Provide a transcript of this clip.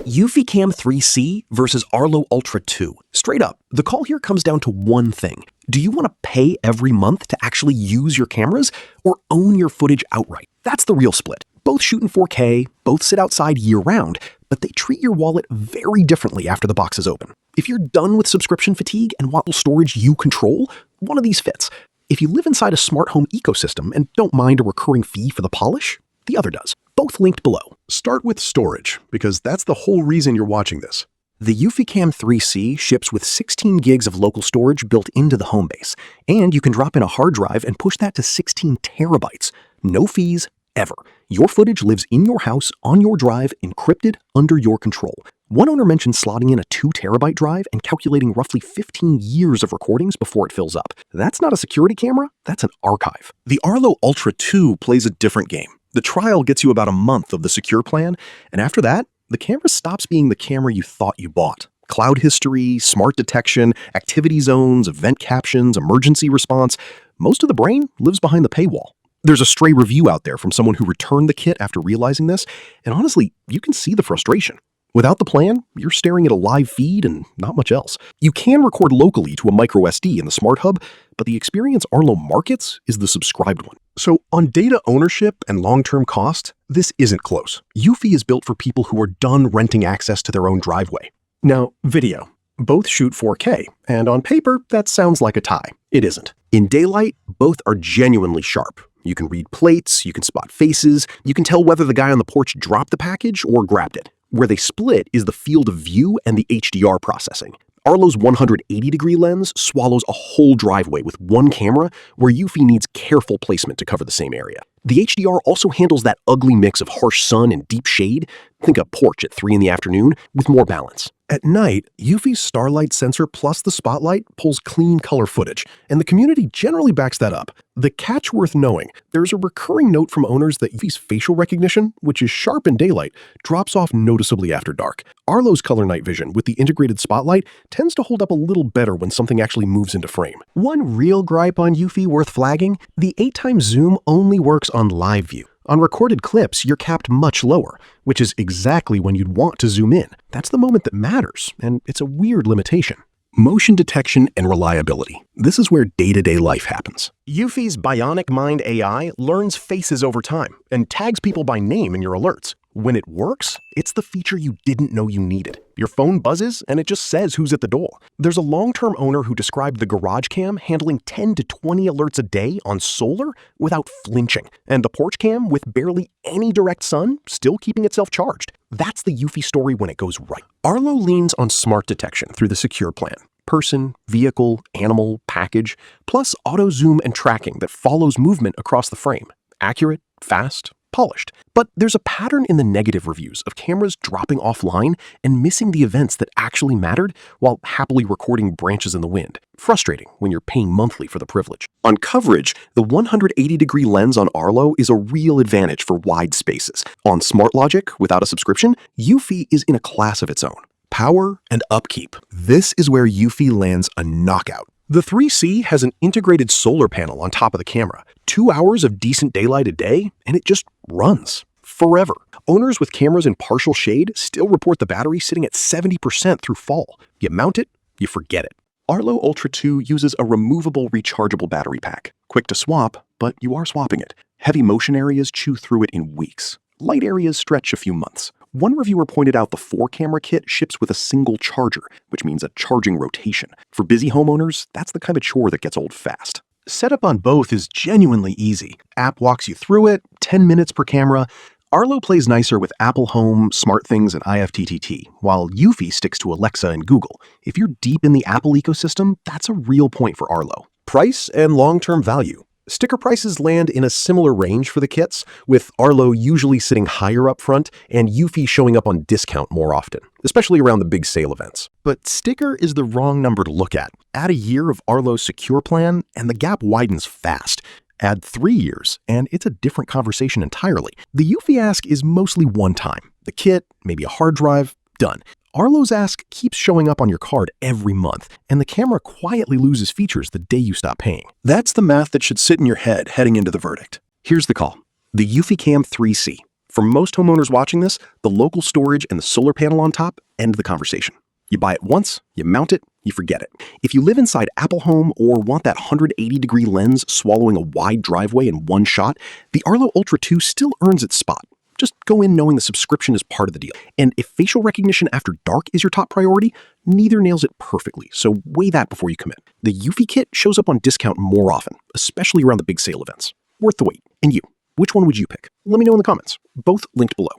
eufyCam 3C versus Arlo Ultra 2. Straight up, the call here comes down to one thing. Do you want to pay every month to actually use your cameras or own your footage outright? That's the real split. Both shoot in 4K, both sit outside year-round, but they treat your wallet very differently after the box is open. If you're done with subscription fatigue and want storage you control, one of these fits. If you live inside a smart home ecosystem and don't mind a recurring fee for the polish, the other does. Both linked below. Start with storage, because that's the whole reason you're watching this. The eufyCam 3C ships with 16 gigs of local storage built into the home base, and you can drop in a hard drive and push that to 16 terabytes. No fees, ever. Your footage lives in your house, on your drive, encrypted, under your control. One owner mentioned slotting in a 2 terabyte drive and calculating roughly 15 years of recordings before it fills up. That's not a security camera, that's an archive. The Arlo Ultra 2 plays a different game. The trial gets you about a month of the secure plan, and after that, the camera stops being the camera you thought you bought. Cloud history, smart detection, activity zones, event captions, emergency response, most of the brain lives behind the paywall. There's a stray review out there from someone who returned the kit after realizing this, and honestly, you can see the frustration. Without the plan, you're staring at a live feed and not much else. You can record locally to a micro SD in the Smart Hub, but the experience Arlo markets is the subscribed one. So on data ownership and long-term cost, this isn't close. Eufy is built for people who are done renting access to their own driveway. Now, video. Both shoot 4K, and on paper, that sounds like a tie. It isn't. In daylight, both are genuinely sharp. You can read plates, you can spot faces, you can tell whether the guy on the porch dropped the package or grabbed it. Where they split is the field of view and the HDR processing. Arlo's 180-degree lens swallows a whole driveway with one camera, where Eufy needs careful placement to cover the same area. The HDR also handles that ugly mix of harsh sun and deep shade, think a porch at 3 in the afternoon, with more balance. At night, Eufy's starlight sensor plus the spotlight pulls clean color footage, and the community generally backs that up. The catch worth knowing, there's a recurring note from owners that Eufy's facial recognition, which is sharp in daylight, drops off noticeably after dark. Arlo's color night vision with the integrated spotlight tends to hold up a little better when something actually moves into frame. One real gripe on Eufy worth flagging, the 8x zoom only works on live view. On recorded clips, you're capped much lower, which is exactly when you'd want to zoom in. That's the moment that matters, and it's a weird limitation. Motion detection and reliability. This is where day-to-day life happens. Eufy's Bionic Mind AI learns faces over time and tags people by name in your alerts. When it works, it's the feature you didn't know you needed. Your phone buzzes and it just says who's at the door. There's a long-term owner who described the garage cam handling 10 to 20 alerts a day on solar without flinching, and the porch cam with barely any direct sun still keeping itself charged. That's the Eufy story when it goes right. Arlo leans on smart detection through the secure plan. Person, vehicle, animal, package, plus auto zoom and tracking that follows movement across the frame. Accurate, fast, polished. But there's a pattern in the negative reviews of cameras dropping offline and missing the events that actually mattered while happily recording branches in the wind. Frustrating when you're paying monthly for the privilege. On coverage, the 180-degree lens on Arlo is a real advantage for wide spaces. On Smart Logic, without a subscription, Eufy is in a class of its own. Power and upkeep. This is where Eufy lands a knockout. The 3C has an integrated solar panel on top of the camera. 2 hours of decent daylight a day, and it just runs forever. Owners with cameras in partial shade still report the battery sitting at 70% through fall. You mount it, you forget it. Arlo Ultra 2 uses a removable rechargeable battery pack. Quick to swap, but you are swapping it. Heavy motion areas chew through it in weeks. Light areas stretch a few months. One reviewer pointed out the 4-camera kit ships with a single charger, which means a charging rotation. For busy homeowners, that's the kind of chore that gets old fast. Setup on both is genuinely easy. App walks you through it, 10 minutes per camera. Arlo plays nicer with Apple Home, SmartThings, and IFTTT, while Eufy sticks to Alexa and Google. If you're deep in the Apple ecosystem, that's a real point for Arlo. Price and long-term value. Sticker prices land in a similar range for the kits, with Arlo usually sitting higher up front and Eufy showing up on discount more often, especially around the big sale events. But sticker is the wrong number to look at. Add a year of Arlo's secure plan and the gap widens fast. Add 3 years and it's a different conversation entirely. The Eufy ask is mostly one time. The kit, maybe a hard drive, done. Arlo's ask keeps showing up on your card every month, and the camera quietly loses features the day you stop paying. That's the math that should sit in your head heading into the verdict. Here's the call. The eufyCam 3C. For most homeowners watching this, the local storage and the solar panel on top end the conversation. You buy it once, you mount it, you forget it. If you live inside Apple Home or want that 180-degree lens swallowing a wide driveway in one shot, the Arlo Ultra 2 still earns its spot. Just go in knowing the subscription is part of the deal. And if facial recognition after dark is your top priority, neither nails it perfectly, so weigh that before you commit. The Eufy kit shows up on discount more often, especially around the big sale events. Worth the wait. And you, which one would you pick? Let me know in the comments. Both linked below.